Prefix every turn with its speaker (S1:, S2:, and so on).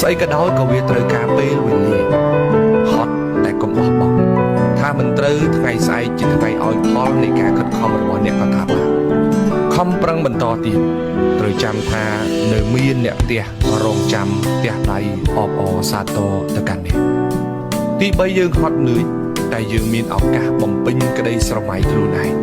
S1: ស្អីក៏ដោយក៏វាត្រូវការពេលវេលាហត់តែកុំបោះបង់ថាមិនត្រូវថ្ងៃស្អែកជាថ្ងៃឲ្យផលនៃការខិតខំរបស់អ្នកក៏ថាបានខំប្រឹងបន្តទៀតត្រូវចាំថានៅមានអ្នកផ្ទះរងចាំផ្ទះដៃអបអរសាទរទៅកាន់អ្នកទី3យើងហត់នឿយតែយើងមានឱកាសបំពេញក្តីស្រមៃខ្លួនឯង